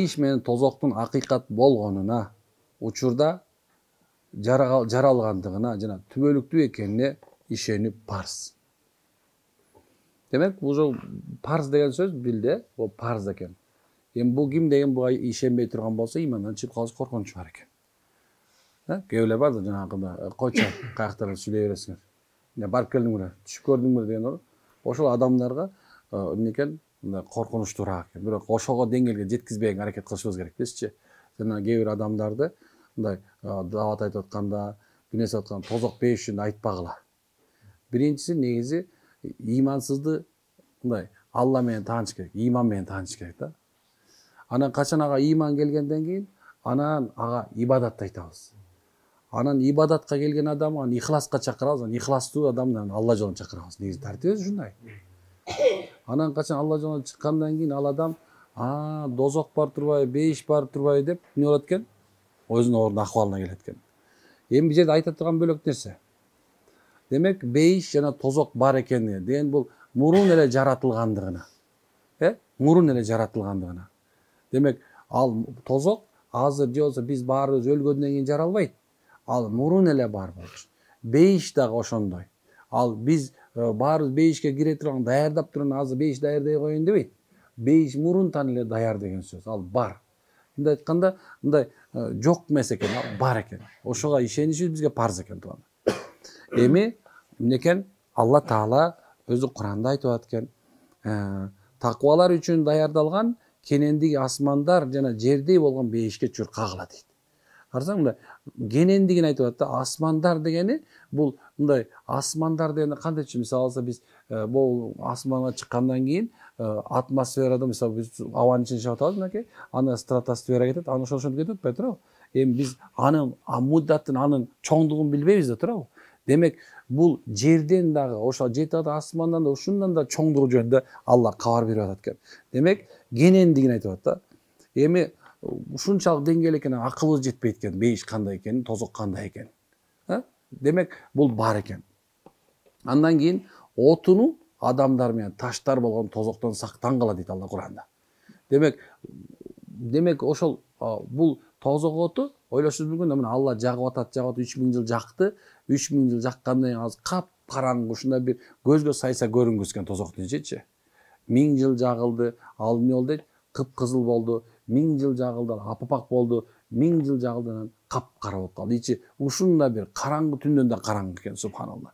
бейиш менен тозоктун акыйкат болгонуна, учурда жаралгандыгына жана түбөлүктүү экенине ишенип парз. Демек, бул парз деген сөз билде, бул парз экен. Эми бул ким деген буга ишенбей турган болсо, имандан чыгып калыш коркунучу бар экен. Кээ бирлер бар да жанагындай, койчу, каяктарда сүйлөй бересиңер. Барып келдиңби, түшүп көрдүңбү деген ошол адамдарга эмне экен, мындай коркунучтуураак экен. Бирок ошого деңгээлге жеткизбегенге аракет кылышыбыз керек эмеспи? Жана кээ бир адамдарды мындай даават айтып атканда, бир нерсе атканда тозок бейиш үчүн айтпагыла. Биринчиси негизи имансызды мындай Алла менен тааныш керек, иман менен тааныш керек да. Анан качан ага иман келгенден кийин, анан ага ибадатты айтабыз. Анан ибадатка келген адам, анан ихласка чакырабыз, анан ихластуу адамды Алла жолуна чакырабыз. Негизи тартиби ушундай. Анан качан Алла жолуна чыккандан кийин ал адам, дозок бар турбайбы, бейиш бар турбайбы деп эмне болот экен? Өзүнүн ордун акыбалына келет экен. Эми бул жерде айта турган бөлөк нерсе. Демек, бейиш жана тозок бар экени деген бул мурун эле жаратылгандыгына. Мурун эле жаратылгандыгына. Демек, ал тозок азыр же болсо биз баарыбыз өлгөндөн кийин жаралбайт. Ал мурун эле бар болчу. Бейиш дагы ошондой. Ал биз баарыбыз бейишке кире турган даярдап турган азыр бейиш даярдай коеюн дебейт. Бейиш мурунтан эле даяр деген сөз. Ал бар. Мындай айтканда, мындай жок эмес экен, ал бар экен. Ошого ишенишибиз бизге парз экен туган. Эми эмне экен? Алла Таала өзү Куранда айтып аткан, таквалар үчүн даярдалган кенендиги асмандар жана жердей болгон бейишке чүр кагыла дейт. Карасаң, мындай кенендигин айтып атат да, асмандар дегени бул мындай асмандар дегенде кандай чү? Мисалы алса биз бул асманга чыккандан кийин атмосферада мисалы биз абанын ичинде жашап атабыз мынакей, аны стратосфера кетет, аны ошондо кетип атпай турабы? Эми биз анын муддатын, анын чоңдугун билбейбиз да турабы? Демек, бул жерден дагы, ошо жети асмандан да ушундан да чоңдугу жөнүндө Алла кабар берип атат экен. Демек, кенендигин айтып атат да. Эми ушунчалык деңгээл экен, акылыбыз жетпейт экен, бейиш кандай экенин, тозок кандай экенин. Демек, бул бар экен. Андан кийин отуну адамдар менен таштар болгон тозоктон сактангыла дейт Алла Куранда. Демек, ошол бул тозок оту ойлошубуз мүмкүн, мына Алла жагып атат, 3000 жыл жакты, 3000 жыл жаккандан кийин азыр кап-караңгы ушундай бир көзгө сайса көрүнгүс экен тозоктун ичичи. 1000 жыл жагылды, ал эмне болду дейт? Кып-кызыл болду. 1000 жыл жагылды, апапак болду. 1000 жыл жагылды, анан кап-кара болуп калды. Ичи ушундай бир караңгы түндөн да караңгы экен, субханалла.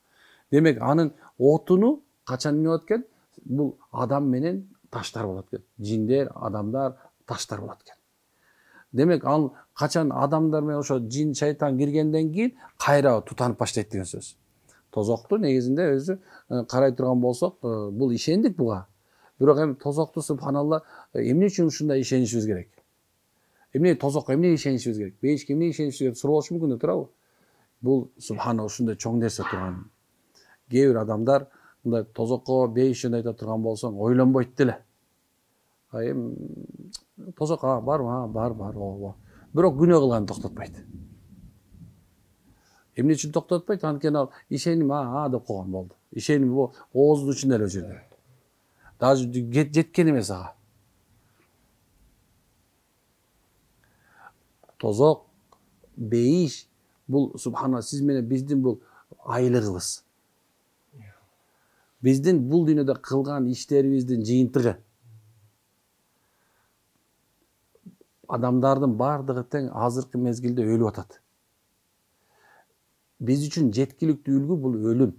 Демек, анын отуну качан эмне болот экен? Бул адам менен таштар болот экен. Жиндер, адамдар, таштар болот экен. Демек, ал качан адамдар менен ошо жин, шайтан киргенден кийин кайра тутанып баштайт деген сөз. Тозокту негизинде өзү карай турган болсок, бул ишендик буга. Бирок эми тозокту субханалла эмне үчүн ушундай ишенишибиз керек? Эмне тозокко эмне ишенишибиз керек? Бейишке эмне ишенишибиз керек? Суроолошу мүмкүн да турабы? Бул субхана ушундай чоң нерсе турган. Кээ бир адамдар мындай тозокко бейиш жөнүндө айта турган болсоң, ойлонбойт деле. Эми тозок барбы? Бар. Бирок күнөө кылганды токтотпойт. Эмне үчүн токтотпойт? Анткени ал ишеним деп койгон болду. Ишеним бул ооздун ичинде эле жерде. Даже жеткен эмес ага. Тозок, бейиш бул субхана сиз менен биздин бул айлыгыбыз. Биздин бул дүйнөдө кылган иштерибиздин жыйынтыгы. Адамдардын бардыгы тең азыркы мезгилде өлүп атат. Биз үчүн жеткиликтүү үлгү бул өлүм.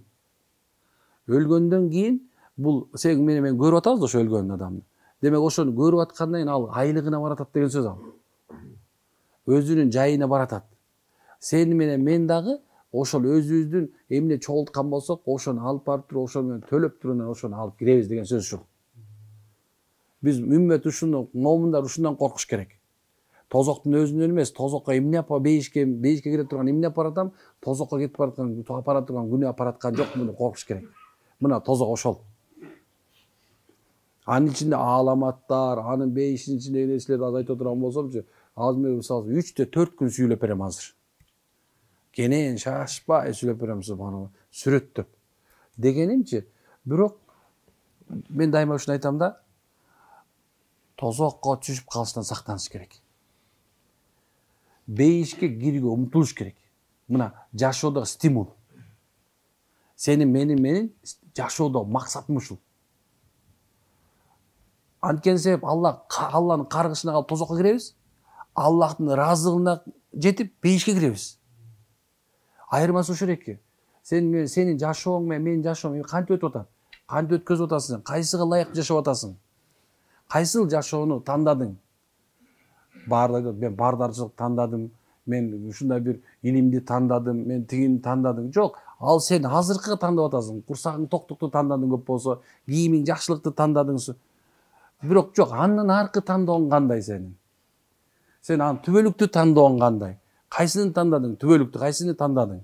Өлгөндөн кийин бул сен мен көрүп атабыз ошо өлгөн адамды. Демек, ошону көрүп аткандан кийин ал айлыгына баратат деген сөз ал. Өзүнүн жайына баратат. Сен менен мен дагы ошол өзүбүздүн эмне чогулткан болсок, ошону алып барып туруп, ошону менен төлөп туруп, ошону алып киребиз деген сөз ушул. Биз үммөт ушуну, момундар ушундан коркуш керек. Тозоктун өзүнөн эмес, тозокко эмне бейишке кире турган эмне апаратам, тозокко кетип бараткан, апара турган күнөө апараткан жокмун деп коркуш керек. Мына тозок ошол. Анын ичинде ааламаттар, анын бейиштин ичиндеги нерселерди азыр айтып турган болсомчу, азыр мен мисалы 3-4 күн сүйлөп берем азыр. Кенен шашпай сүйлөп берем, субханалла, сүрөттөп. Дегенимчи, бирок мен дайыма ушуну айтам да, тозокко түшүп калыштан сактаныш керек. Бейишке кирүүгө умтулуш керек. Мына жашоодо стимул. Сенин менин жашоодо максатым ушул. Анткени себеп Алланын каргышына калып тозокко киребиз. Аллахтын ыраазыгына жетип бейишке киребиз. Айырмасы ушул эки. Сенин жашооң менен менин жашоом кантип өтүп атат? Кантип өткөзүп атасың? Кайсыга ылайык жашап атасың? Кайсыл жашоону тандадың? Мен бардарчылык тандадым, мен ушундай бир илимди тандадым, мен тигини тандадым. Жок, ал сен азыркыга тандап атасың. Курсагың токтукту тандадың көп болсо, кийимиң жакшылыкты тандадың. Бирок жок, анын аркы тандооң кандай сенин? Сен анын түбөлүктү тандооң кандай? Кайсыны тандадың? Түбөлүктү кайсыны тандадың?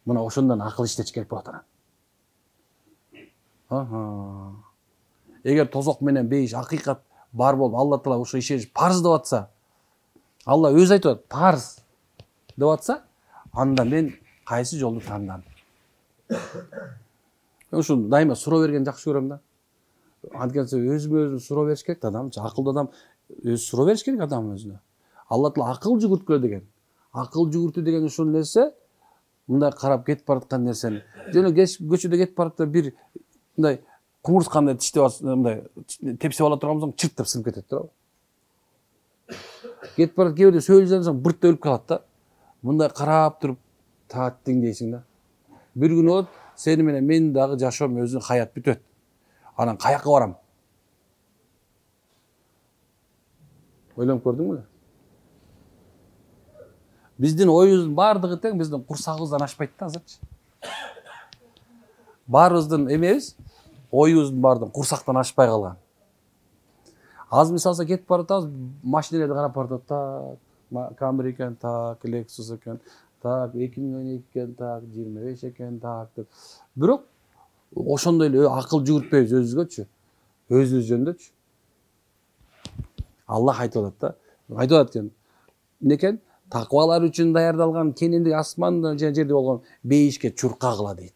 Мына ошондон акыл иштеч керек болот анан. Эгер тозок менен бейиш акыйкат бар болуп, Алла Таала ошо ишениш парыз деп атса, Алла өзү айтып атат, парыз деп атса, анда мен кайсы жолду тандадым? Ушул дайыма суроо берген жакшы көрөм да. Анткени өзүмө суроо бериш керек да адам, акылдуу адам өзү суроо бериш керек адам өзүнө. Алла Таала акыл жүгүрткүлө деген. Акыл жүгүртүү деген ушул нерсе мындай карап кетип бараткан нерсени. Жөн көчөдө кетип баратса бир мындай кумурскандай тиштеп мындай тепсип ала турган болсоң чырттап сынып кетет туурабы? Кетип барат, кээ бирде сөйлөп жатсаң бырт өлүп калат да. Мындай карап туруп тааттың дейсиң да. Бир күн болот, сени менен мен дагы жашоом өзүнүн хаят бүтөт. Анан каяка барам? Ойлонуп көрдүңбү? Биздин оюбуздун бардыгы тең биздин курсагыбыздан ашпайт да азырчы. Баарыбыздын эмебиз оюбуздун бардыгы курсактан ашпай калган. Аз мисалса кетип баратабыз, машиналерди карап баратат. Camry экен, Lexus экен, 2012 экен, 25 экен, деп. Бирок ошондой эле акыл жүгүртпөйбүз өзүбүзгөчү. Өзүбүз жөндөчү. Аллах айтып атат да. Айтып атат экен. Некен? Таквалар үчүн даярдалган кенендик асманда жана жерде болгон бейишке чуркагыла дейт.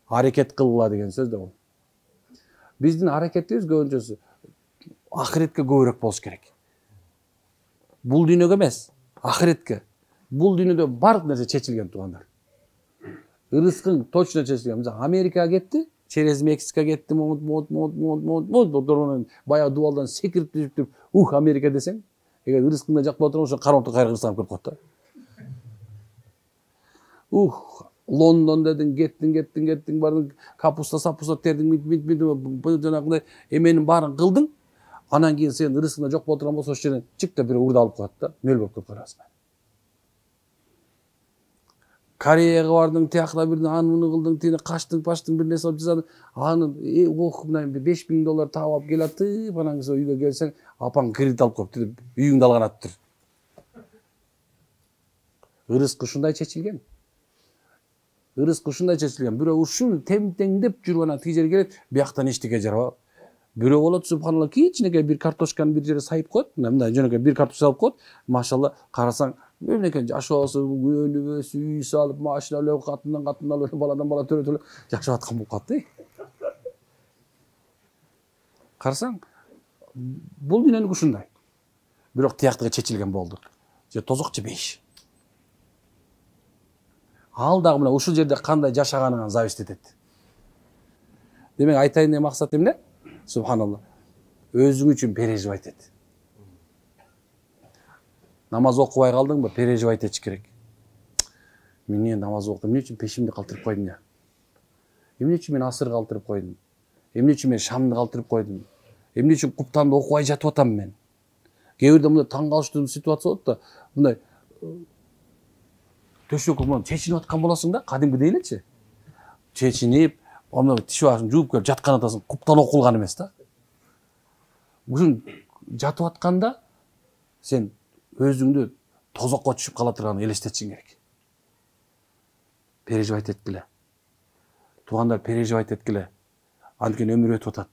Аракет кылгыла деген сөз да бул. Биздин аракетибиз көбүнчөсү ахиретке көбүрөөк болуш керек. Бул дүйнөгө эмес, ахиретке. Бул дүйнөдө бардык нерсе чечилген туугандар. Рызкың точно чечилген. Мисалы Америкага кетти, через Мексика кетти, баягы дубалдан секирип түшүп, Америка десең, эгер рызкыңда жак боло турган ошо кароонту кайра кырсам көрүп калат да. Лондон дедиң, кеттиң, бардың, капуста, тердиң, жанагындай эменин баарын кылдың, анан кийин сен рызкыңда жок боло турган болсо ошол жерден чыкта бир урда алып коет да, нөл болуп кетип каласың. Кореяга бардың, тиякта бирден аны кылдың, тине качтың, бир нерсе алып жасадың, аны мына $5000 таап алып келатып, анан үйгө келсең, апаң кредит алып коюпту деп үйүңдү алган атыптыр. Рызк ушундай чечилген. Бирөө ушул темтеңдеп жүрүп анан тиги жерге келет, бияктан эчтеке жарабап. Бирөө болот, субханалла, кичинекей бир картошканы бир жерге сайып коет, мындай жөнөкөй бир картошка алып коет, машалла, карасаң, мынакей жашоосу, өнүп өсүп, үй салып, машина алып, катындан алып, баладан бала төрөтүп жашап аткан болуп калат да. Карасаң, бул дүйнөнүк ушундай. Бирок тияктыгы чечилген болду. Же тозок же бейиш. Ал дагы мына ушул жерде кандай жашаганыңан зависть этет. Демек айтайын деген максат эмне? Субханалла. Өзүң үчүн переживать эт. Намаз окубай калдыңбы? Переживать этиш керек. Мен эмне намаз окудум? Эмне үчүн пешимди калтырып койдум я? Эмне үчүн мен асыр калтырып койдум? Эмне үчүн мен шамды калтырып койдум? Эмне үчүн куптанды окубай жатып атам мен? Кээ бирде мындай таң калыштуу ситуация болот да, мындай төшөккө менен чечинип аткан болосуң да, кадимгидей элечи. Чечинип, аны тиш башын жууп келип жаткан атасың, куптан окулган эмес да. Ушун жатып атканда сен өзүңдү тозокко түшүп кала турганын элестетишиң керек. Переживать эткиле. Туугандар, переживать эткиле. Анткени өмүр өтүп атат.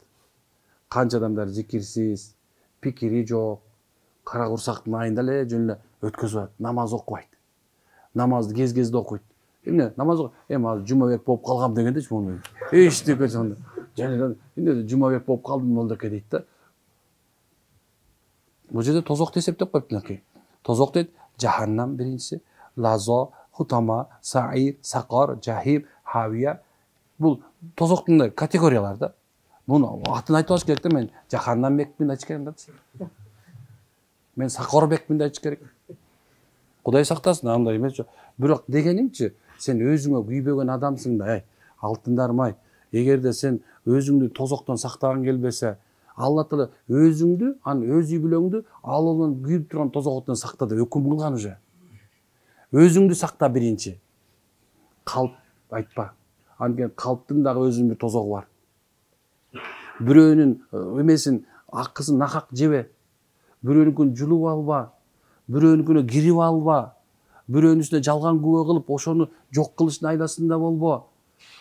Канча адамдар зикирсиз, пикири жок, кара курсактын айында эле жөн эле өткөзүп атат, намаз окубайт. Намазды кез-кезде окуйт. Эмне намаз азыр жумабек болуп калгам дегендечи муну. Эчтеке сонда. Жана эмне жумабек болуп калдым молдоке дейт да. Бул жерде тозокты эсептеп коюптур. Тозок дейт жаханнам биринчisi, лазо, хутама, саир, сакар, жахим, хавия. Бул тозоктун категориялары да. Буну атын айтып алыш керек да, мен жаханнам бекмин айтыш керек да. Мен сакар бекмин айтыш керек. Кудай сактасын, андай эмес жок. Бирок дегенимчи, сен өзүңө күйбөгөн адамсың да, алтындарым-ай. Эгерде сен өзүңдү тозоктон сактаган келбесе, Алла Таала өзүңдү, өз үй бүлөңдү алынын күйүп турган тозоктон сакта деп өкүм кылган уже. Өзүңдү сакта биринчи. Калп айтпа. Анткени калптын дагы өзүнүн бир тозогу бар. Бирөөнүн эмесин, акысын нахак жебе. Бирөөнүкүн жулуп алба. Бирөөнүкүнө кирип алба. Бирөөнүн үстүнө жалган күбө кылып, ошону жок кылыштын айласында болбо.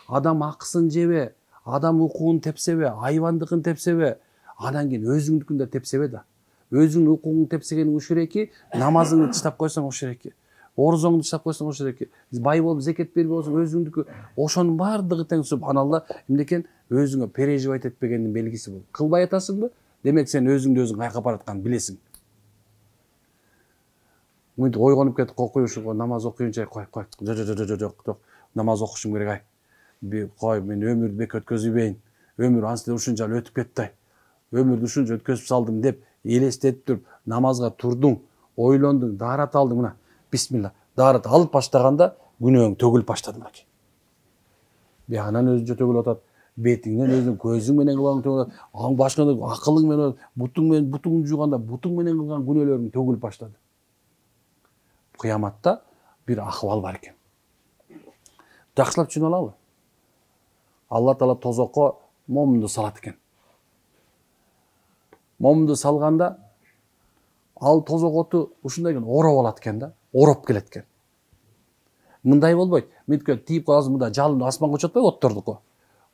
Адам акысын жебе. Адам укугун тепсебе, айбандыкын тепсебе. Анан кийин өзүңдүкүн да тепсебе да. Өзүңдүн укугуңду тепсегениң ушуреки, намазыңды таштап койсоң ушуреки. Орозоңду таштап койсоң ушуреки. Бай болуп зекет бербей болсоң өзүңдүкү. Ошонун бардыгы тең субханалла. Эмнекен өзүңө переживать этпегендин белгиси бул. Кылбай атасыңбы? Демек сен өзүңдү өзүң каяка баратканын билесиң. Мынтип ойгонуп кетип кокуй ушуга намаз окуйунча кой. Жок. Намаз окушум керек ай. Кой, мен өмүрдү бек өткөзбөйүн. Өмүр ансыз ушунча өтүп кетти. Өмүрдү ушунча өткөзүп салдым деп элестетип туруп намазга турдуң, ойлондуң, даарат алдың, мына бисмилла. Даарат алып баштаганда күнөөң төгүлүп баштады мынакей. Биягынан өзүнчө төгүлүп атат. Бетиңден өзүң көзүң менен кылган төгүлүп, аң башканда акылың менен, бутуңду жууганда бутуң менен кылган күнөөлөрүң төгүлүп баштады. Кыяматта бир акыбал бар экен. Жакшылап түшүнүп алалы. Алла Таала тозокко момунду салат экен. Момунду салганда ал тозок оту ушундай экен, ороп алат экен да, ороп келет экен. Мындай болбойт. Мынтип тийип каласың, мында жалын асманга учуп атпайбы оттордуку.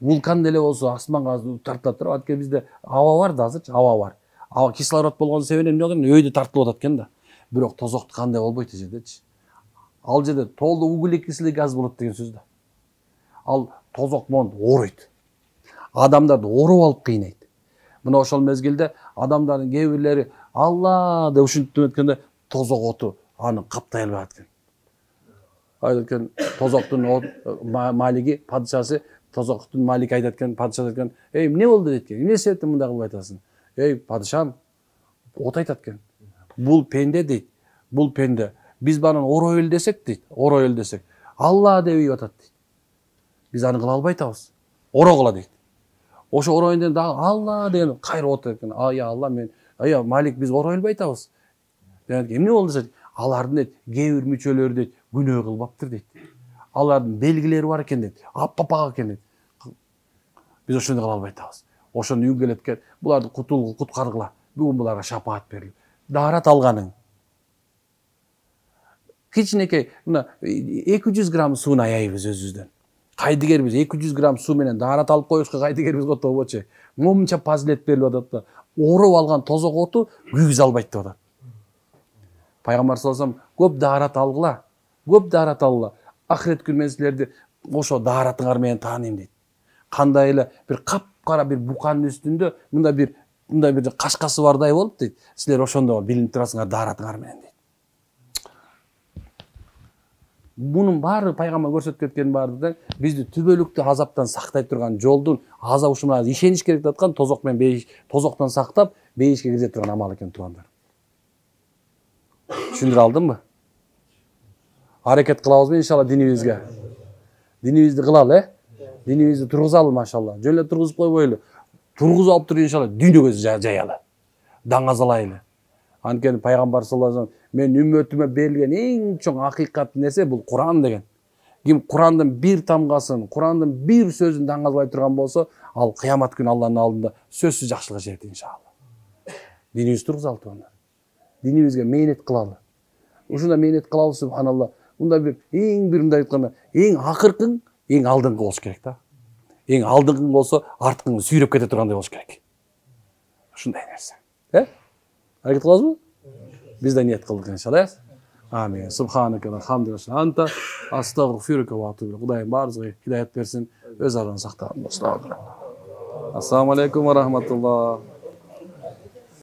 Вулкан деле болсо асманга тартылат туруп, анткени бизде аба бар да азырчы, аба бар. Аба кислород болгон себептен эмне болгон, өйдө тартылып атат экен да. Бирок тозокто кандай болбойт жердечи. Ал жерде толду углекислый газ болот деген сөз да. Ал тозок монду оройт. Адамдарды ороп алып кыйнайт. Мына ошол мезгилде адамдардын кээ бирлери Алла деп ушинтип өткөндө тозок оту аны каптай албай экен. Айткан тозоктун малиги, падышасы, тозоктун малиги айтат экен, падыша айтат экен, "Эй, эмне болду?" дейт экен. "Эмне себептен мындай кылып айтасың?" "Эй, падышам, от айтат экен. Бул пенде дейт. Бул пенде. Биз банан оройлу десек дейт, оройлу десек, Алла деп ийип атат дейт. Биз аны кыла албай атабыз. Орогула дейт. Ошо ороюндан дагы Алла деген кайра от экен. "Ая Алла, мен, ая Малик, биз оройлбай атабыз." Деген эмне болду десек, алардын дейт, кээ бир мүчөлөрү дейт, күнөө кылбаптыр дейт. Алардын белгилери бар экен дейт. Аппак экен дейт. Биз ошону кыла албай атабыз. Ошону үңгөлөт экен. Буларды куткаргыла. Бүгүн буларга шапаат берилип. Даарат алганың. Кичинекей мына 200 грамм сууну аябыз өзүбүздөн. Кайдыгербиз 200 грамм суу менен даарат алып коюшка кайдыгербиз котобочу. Момунча пазилет берилип атат да. Ороп алган тозок оту күйгүзө албайт деп атат. Пайгамбар саллаллаху алейхи вассалам көп даарат алгыла. Көп даарат алгыла. Ахирет күнү мен силерди ошо дааратыңар менен тааныйм дейт. Кандай эле бир капкара бир буканын үстүндө мындай бир кашкасы бардай болуп дейт. Силер ошондо билинип турасыңар дааратыңар менен дейт. Bunun баары пайгамбар көрсөтүп кеткен баардыгы бизди түбөлүктүү азаптан сактай турган жолдун аза ушуна ишениш керек деп аткан тозок менен бейиш, тозоктон сактап бейишке киргизе турган амал экен туугандар. Түшүндүрө алдымбы? Аракет кылабызбы иншалла динибизге? Динибизди кылалы, Динибизди тургузалы машалла. Жөн эле тургузуп койбойлу. Тургузуп алып туруп иншалла дүйнөгө жаялы. Даңазалайлы. Анткени пайгамбар саллаллаху алейхи мен үммөтүмө берилген эң чоң акыйкат нерсе бул Куран деген. Ким Курандын бир тамгасын, Курандын бир сөзүн даңазалай турган болсо, ал кыямат күнү Алланын алдында сөзсүз жакшылыкка жетет иншалла. Динибизди тургузалы тугандар. Динибизге мээнет кылалы. Ушунда мээнет кылалы субханалла. Мында бир мындай айтканда, эң акыркың, эң алдыңкы болуш керек да. Эң алдыңкың болсо, арткың сүйрөп кете тургандай болуш керек. Ушундай нерсе. Аракет кылабызбы? Biz de niyet kıldık inşallah. Amin. Subhaneke ve hamdülillah. Anta astagfiruke ve atubu ilaik. Kudayım barzı hidayet versin. Öz aranı sakta. Assalamu alaikum ve rahmetullah.